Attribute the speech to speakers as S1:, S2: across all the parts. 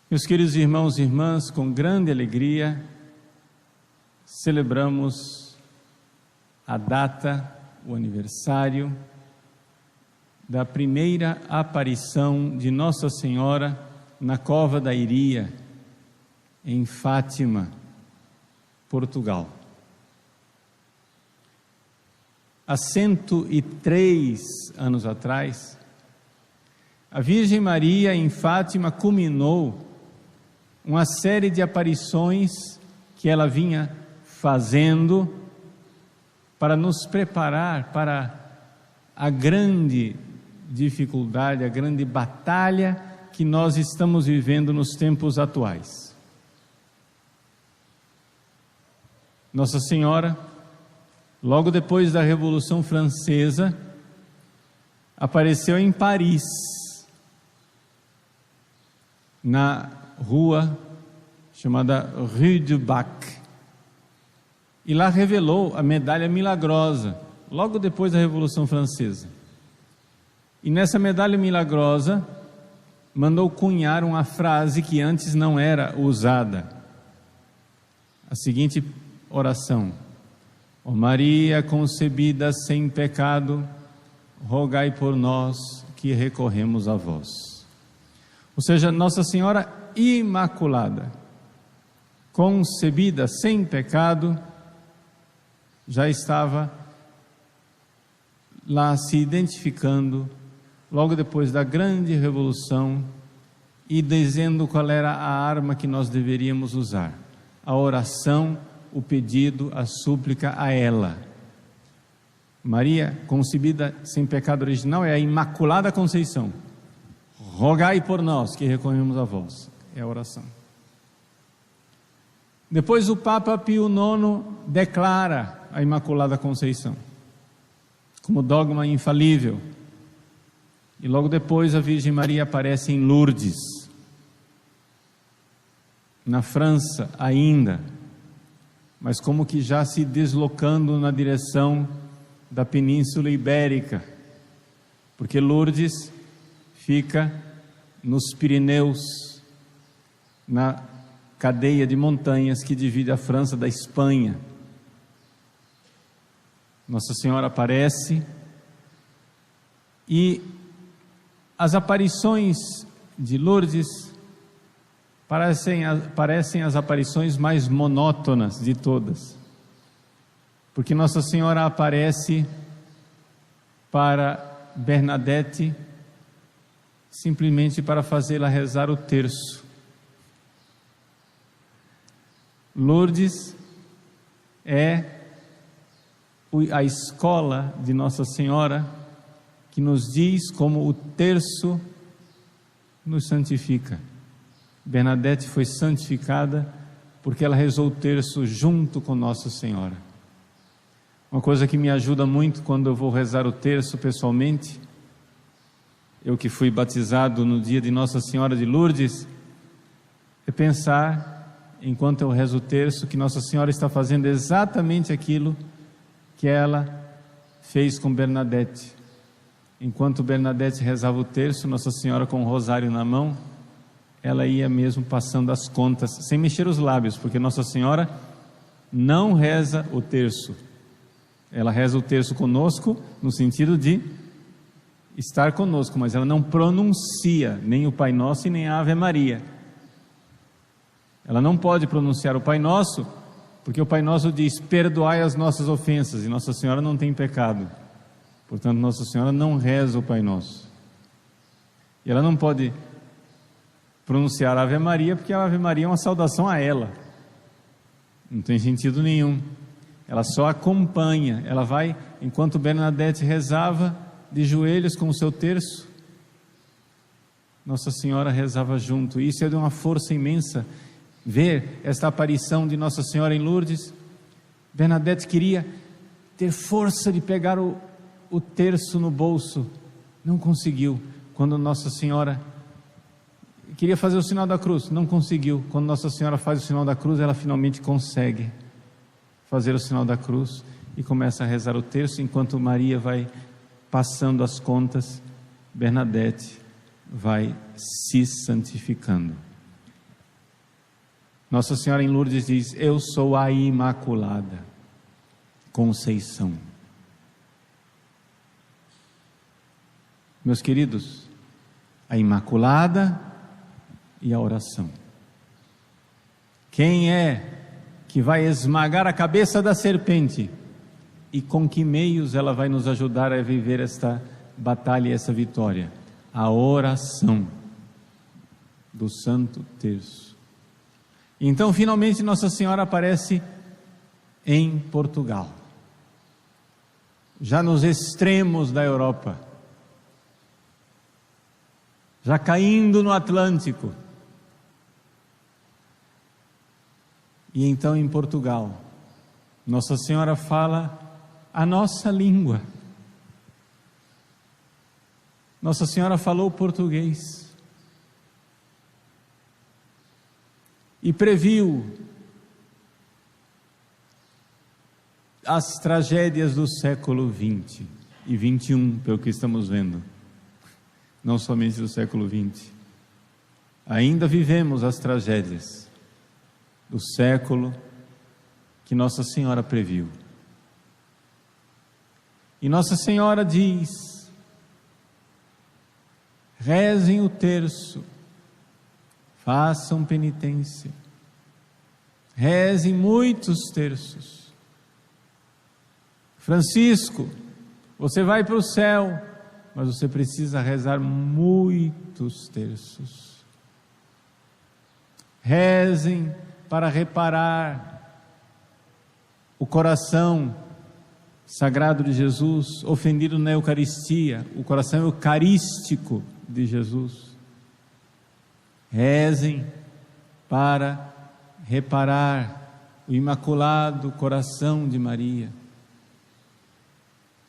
S1: Meus queridos irmãos e irmãs, com grande alegria, celebramos a data, o aniversário da primeira aparição de Nossa Senhora na Cova da Iria, em Fátima, Portugal. Há 103 anos atrás, a Virgem Maria em Fátima culminou uma série de aparições que ela vinha fazendo para nos preparar para a grande dificuldade, a grande batalha que nós estamos vivendo nos tempos atuais. Nossa Senhora, logo depois da Revolução Francesa, apareceu em Paris, na rua chamada Rue du Bac, e lá revelou a medalha milagrosa, logo depois da Revolução Francesa. E nessa medalha milagrosa, mandou cunhar uma frase que antes não era usada. A seguinte oração: ó Maria concebida sem pecado, rogai por nós que recorremos a vós. Ou seja, Nossa Senhora Imaculada, concebida sem pecado, já estava lá se identificando logo depois da grande revolução e dizendo qual era a arma que nós deveríamos usar: a oração, o pedido, a súplica a ela. Maria, concebida sem pecado original, é a Imaculada Conceição. Rogai por nós que recorremos a vós. É a oração. Depois o Papa Pio IX declara a Imaculada Conceição como dogma infalível. E logo depois a Virgem Maria aparece em Lourdes, na França ainda, mas como que já se deslocando na direção da Península Ibérica, porque Lourdes fica nos Pirineus, na cadeia de montanhas que divide a França da Espanha. Nossa Senhora aparece e as aparições de Lourdes parecem as aparições mais monótonas de todas, porque Nossa Senhora aparece para Bernadette simplesmente para fazê-la rezar o terço. Lourdes é a escola de Nossa Senhora que nos diz como o terço nos santifica. Bernadette foi santificada porque ela rezou o terço junto com Nossa Senhora. Uma coisa que me ajuda muito quando eu vou rezar o terço pessoalmente, eu que fui batizado no dia de Nossa Senhora de Lourdes, é pensar, enquanto eu rezo o terço, que Nossa Senhora está fazendo exatamente aquilo que ela fez com Bernadette. Enquanto Bernadette rezava o terço, Nossa Senhora com o rosário na mão, ela ia mesmo passando as contas, sem mexer os lábios, porque Nossa Senhora não reza o terço. Ela reza o terço conosco, no sentido de estar conosco, mas ela não pronuncia nem o Pai Nosso e nem a Ave Maria. Ela não pode pronunciar o Pai Nosso, porque o Pai Nosso diz: perdoai as nossas ofensas, e Nossa Senhora não tem pecado. Portanto, Nossa Senhora não reza o Pai Nosso. E ela não pode pronunciar a Ave Maria, porque a Ave Maria é uma saudação a ela. Não tem sentido nenhum. Ela só acompanha. Ela vai, enquanto Bernadette rezava de joelhos com o seu terço, Nossa Senhora rezava junto. Isso é de uma força imensa. Ver esta aparição de Nossa Senhora em Lourdes, Bernadette queria ter força de pegar o terço no bolso, não conseguiu. Quando Nossa Senhora queria fazer o sinal da cruz, não conseguiu. Quando Nossa Senhora faz o sinal da cruz, ela finalmente consegue fazer o sinal da cruz e começa a rezar o terço, enquanto Maria vai passando as contas, Bernadette vai se santificando. Nossa Senhora em Lourdes diz: eu sou a Imaculada Conceição. Meus queridos, a Imaculada e a oração. Quem é que vai esmagar a cabeça da serpente? E com que meios ela vai nos ajudar a viver esta batalha e essa vitória? A oração do Santo Terço. Então, finalmente, Nossa Senhora aparece em Portugal, já nos extremos da Europa, já caindo no Atlântico. E então, em Portugal, Nossa Senhora fala a nossa língua. Nossa Senhora falou português e previu as tragédias do século 20 e 21, pelo que estamos vendo, não somente do século 20. Ainda vivemos as tragédias do século que Nossa Senhora previu. E Nossa Senhora diz: rezem o terço, façam penitência, rezem muitos terços. Francisco, você vai para o céu, mas você precisa rezar muitos terços. Rezem para reparar o coração sagrado de Jesus, ofendido na Eucaristia, o coração eucarístico de Jesus. Rezem para reparar o Imaculado Coração de Maria.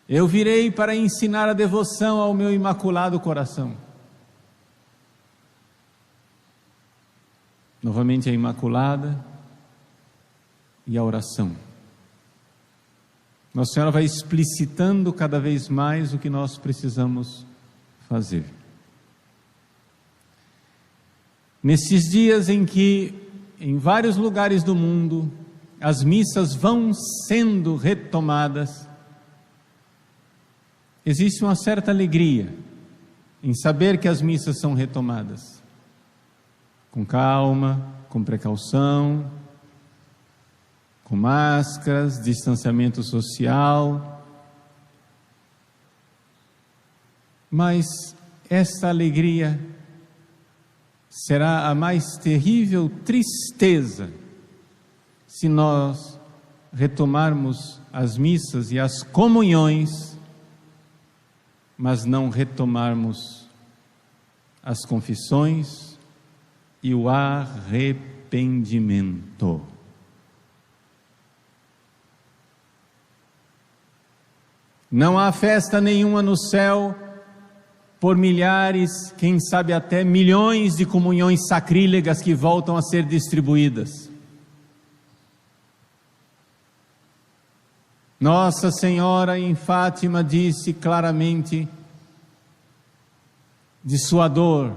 S1: Eu virei para ensinar a devoção ao meu Imaculado Coração. Novamente a Imaculada e a oração. Nossa Senhora vai explicitando cada vez mais o que nós precisamos fazer. Nesses dias em que, em vários lugares do mundo, as missas vão sendo retomadas, existe uma certa alegria em saber que as missas são retomadas. Com calma, com precaução, com máscaras, distanciamento social. Mas esta alegria será a mais terrível tristeza se nós retomarmos as missas e as comunhões, mas não retomarmos as confissões e o arrependimento. Não há festa nenhuma no céu por milhares, quem sabe até milhões de comunhões sacrílegas que voltam a ser distribuídas. Nossa Senhora em Fátima disse claramente de sua dor,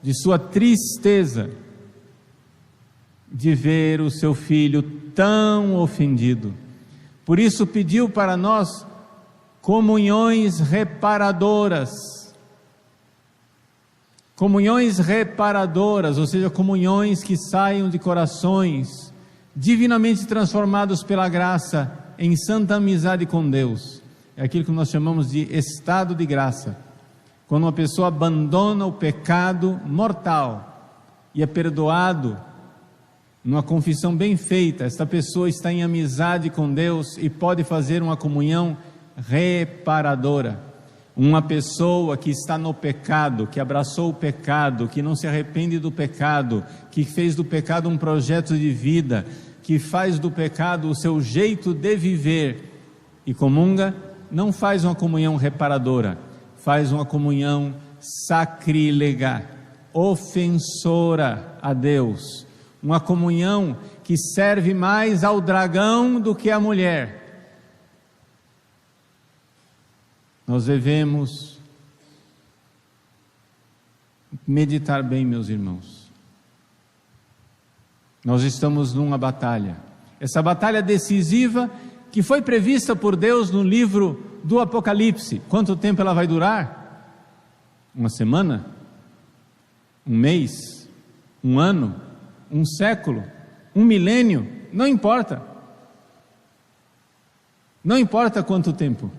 S1: de sua tristeza, de ver o seu filho tão ofendido. Por isso pediu para nós comunhões reparadoras. Comunhões reparadoras, ou seja, comunhões que saiam de corações divinamente transformados pela graça em santa amizade com Deus. É aquilo que nós chamamos de estado de graça. Quando uma pessoa abandona o pecado mortal e é perdoado numa confissão bem feita, esta pessoa está em amizade com Deus e pode fazer uma comunhão reparadora. Uma pessoa que está no pecado, que abraçou o pecado, que não se arrepende do pecado, que fez do pecado um projeto de vida, que faz do pecado o seu jeito de viver e comunga, não faz uma comunhão reparadora, faz uma comunhão sacrílega, ofensora a Deus, uma comunhão que serve mais ao dragão do que à mulher. Nós devemos meditar bem, meus irmãos. Nós estamos numa batalha. Essa batalha decisiva que foi prevista por Deus no livro do Apocalipse. Quanto tempo ela vai durar? Uma semana? Um mês? Um ano? Um século? Um milênio? Não importa. Não importa quanto tempo.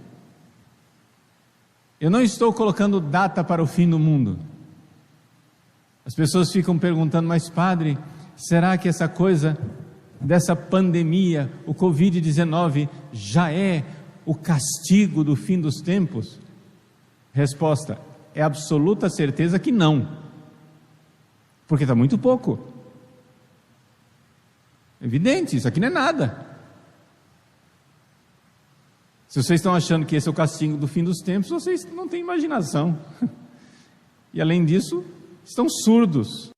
S1: Eu não estou colocando data para o fim do mundo. As pessoas ficam perguntando, mas padre, será que essa coisa dessa pandemia, o Covid-19, já é o castigo do fim dos tempos? Resposta, é absoluta certeza que não. Porque está muito pouco. Evidente, isso aqui não é nada. Se vocês estão achando que esse é o castigo do fim dos tempos, vocês não têm imaginação. E além disso, estão surdos.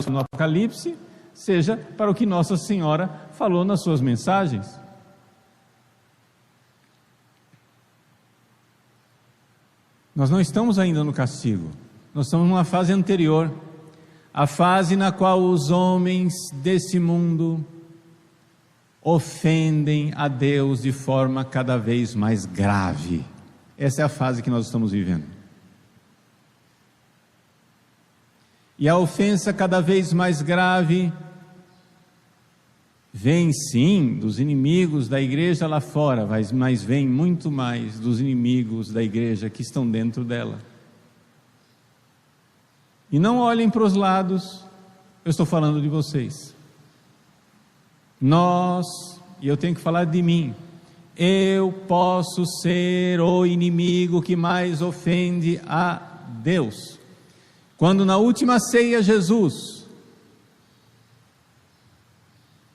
S1: No Apocalipse, seja para o que Nossa Senhora falou nas suas mensagens. Nós não estamos ainda no castigo. Nós estamos numa fase anterior. A fase na qual os homens desse mundo ofendem a Deus de forma cada vez mais grave. Essa é a fase que nós estamos vivendo. E a ofensa cada vez mais grave vem sim dos inimigos da igreja lá fora, mas vem muito mais dos inimigos da igreja que estão dentro dela. E não olhem para os lados, eu estou falando de vocês. Nós, e eu tenho que falar de mim, eu posso ser o inimigo que mais ofende a Deus. Quando na última ceia Jesus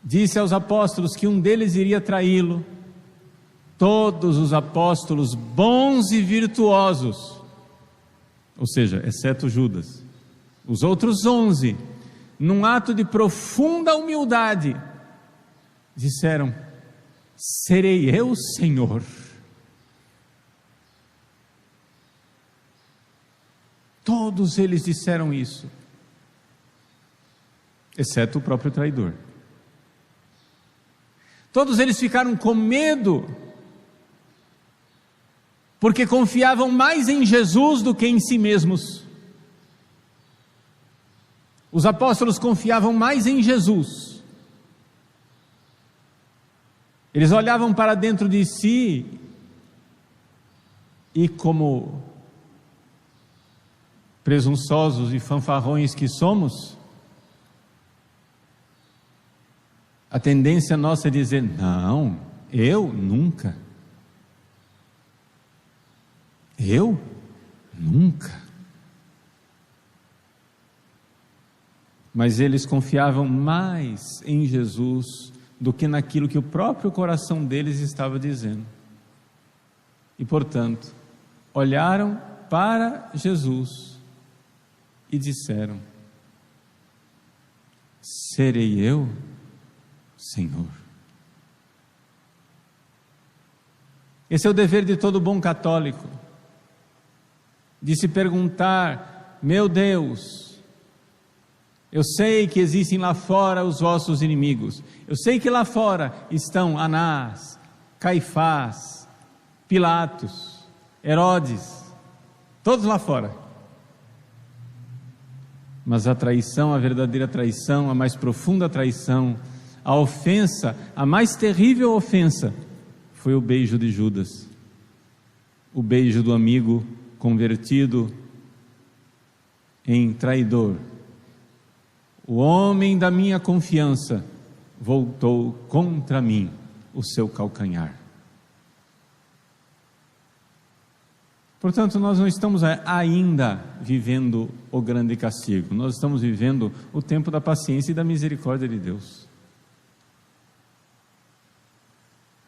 S1: disse aos apóstolos que um deles iria traí-lo, todos os apóstolos bons e virtuosos, ou seja, exceto Judas, os outros 11, num ato de profunda humildade, disseram: serei eu, Senhor? Todos eles disseram isso, exceto o próprio traidor. Todos eles ficaram com medo, porque confiavam mais em Jesus do que em si mesmos. Os apóstolos confiavam mais em Jesus. Eles olhavam para dentro de si e, como presunçosos e fanfarrões que somos, a tendência nossa é dizer: não, eu nunca. Eu nunca. Mas eles confiavam mais em Jesus do que naquilo que o próprio coração deles estava dizendo. E, portanto, olharam para Jesus e disseram: serei eu, Senhor? Esse é o dever de todo bom católico, de se perguntar: meu Deus, eu sei que existem lá fora os vossos inimigos, eu sei que lá fora estão Anás, Caifás, Pilatos, Herodes, todos lá fora. Mas a traição, a verdadeira traição, a mais profunda traição, a ofensa, a mais terrível ofensa, foi o beijo de Judas, o beijo do amigo convertido em traidor. O homem da minha confiança voltou contra mim o seu calcanhar. Portanto, nós não estamos ainda vivendo o grande castigo, nós estamos vivendo o tempo da paciência e da misericórdia de Deus.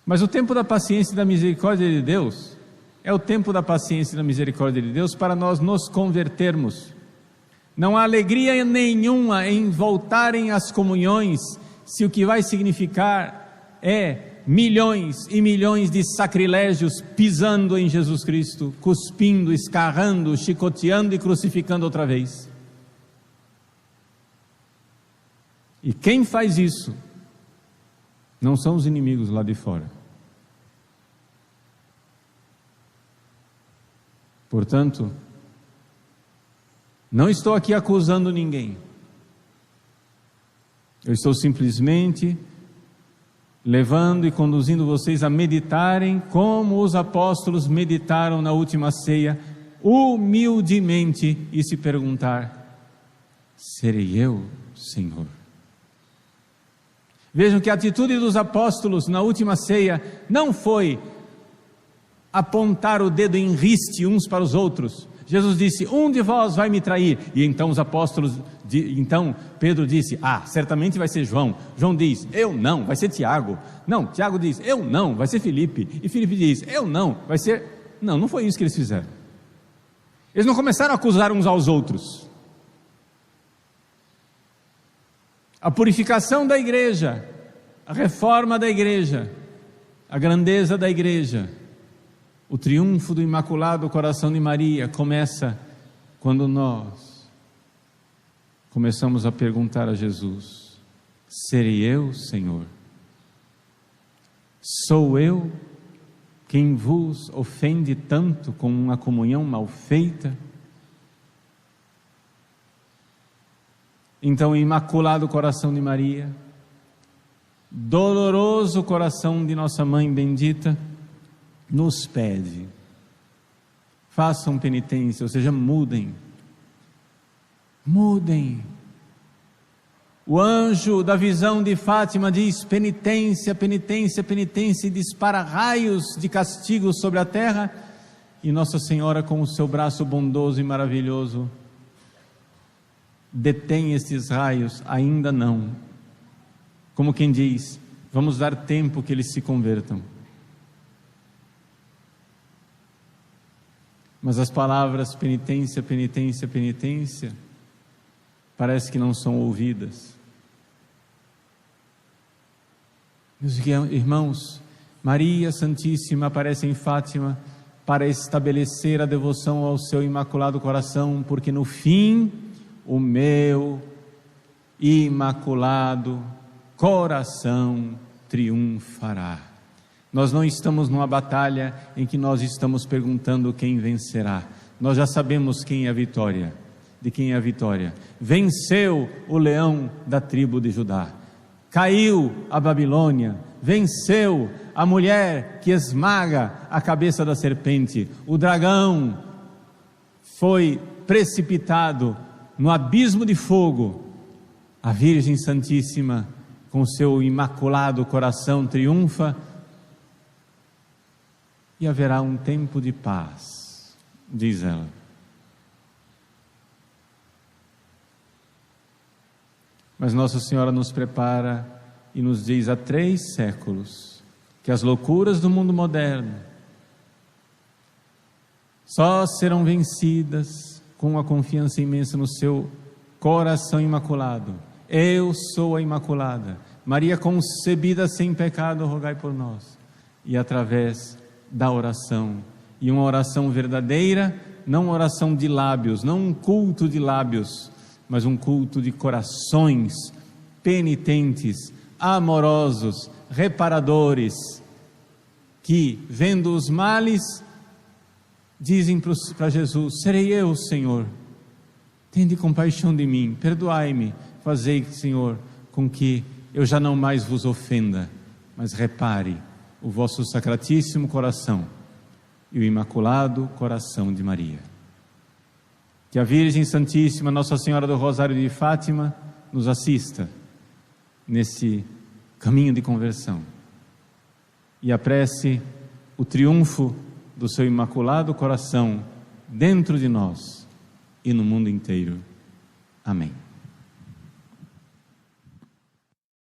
S1: Mas o tempo da paciência e da misericórdia de Deus é o tempo da paciência e da misericórdia de Deus para nós nos convertermos. Não há alegria nenhuma em voltarem às comunhões, se o que vai significar é milhões e milhões de sacrilégios pisando em Jesus Cristo, cuspindo, escarrando, chicoteando e crucificando outra vez. E quem faz isso não são os inimigos lá de fora. Portanto, não estou aqui acusando ninguém. Eu estou simplesmente levando e conduzindo vocês a meditarem como os apóstolos meditaram na última ceia, humildemente, e se perguntar: serei eu, Senhor? Vejam que a atitude dos apóstolos na última ceia não foi apontar o dedo em riste uns para os outros. Jesus disse: um de vós vai me trair. E então os apóstolos, então Pedro disse: certamente vai ser João. João diz: eu não, vai ser Tiago. Não, Tiago diz: eu não, vai ser Filipe. E Filipe diz: eu não, vai ser... Não foi isso que eles fizeram. Eles não começaram a acusar uns aos outros. A purificação da igreja, a reforma da igreja, a grandeza da igreja, o triunfo do Imaculado Coração de Maria começa quando nós começamos a perguntar a Jesus: serei eu, Senhor? Sou eu quem vos ofende tanto com uma comunhão mal feita? Então, o Imaculado Coração de Maria, doloroso coração de nossa Mãe bendita, nos pede: façam penitência, ou seja, mudem. O anjo da visão de Fátima diz: penitência, penitência, penitência, e dispara raios de castigo sobre a terra, e Nossa Senhora, com o seu braço bondoso e maravilhoso, detém esses raios. Ainda não, como quem diz: vamos dar tempo que eles se convertam. Mas as palavras penitência, penitência, penitência, parece que não são ouvidas. Meus irmãos, Maria Santíssima aparece em Fátima para estabelecer a devoção ao seu Imaculado Coração, porque no fim o meu Imaculado Coração triunfará. Nós não estamos numa batalha em que nós estamos perguntando quem vencerá. Nós já sabemos quem é a vitória. De quem é a vitória? Venceu o leão da tribo de Judá. Caiu a Babilônia. Venceu a mulher que esmaga a cabeça da serpente. O dragão foi precipitado no abismo de fogo. A Virgem Santíssima, com seu Imaculado Coração, triunfa. E haverá um tempo de paz, diz ela. Mas Nossa Senhora nos prepara e nos diz há 3 séculos que as loucuras do mundo moderno só serão vencidas com a confiança imensa no seu coração imaculado. Eu sou a Imaculada. Maria concebida sem pecado, rogai por nós. E através da oração, e uma oração verdadeira, não uma oração de lábios, não um culto de lábios, mas um culto de corações penitentes, amorosos, reparadores, que, vendo os males, dizem para Jesus: serei eu, Senhor, tende compaixão de mim, perdoai-me, fazei, Senhor, com que eu já não mais vos ofenda, mas repare o vosso Sacratíssimo Coração e o Imaculado Coração de Maria. Que a Virgem Santíssima, Nossa Senhora do Rosário de Fátima, nos assista nesse caminho de conversão e apresse o triunfo do seu Imaculado Coração dentro de nós e no mundo inteiro. Amém.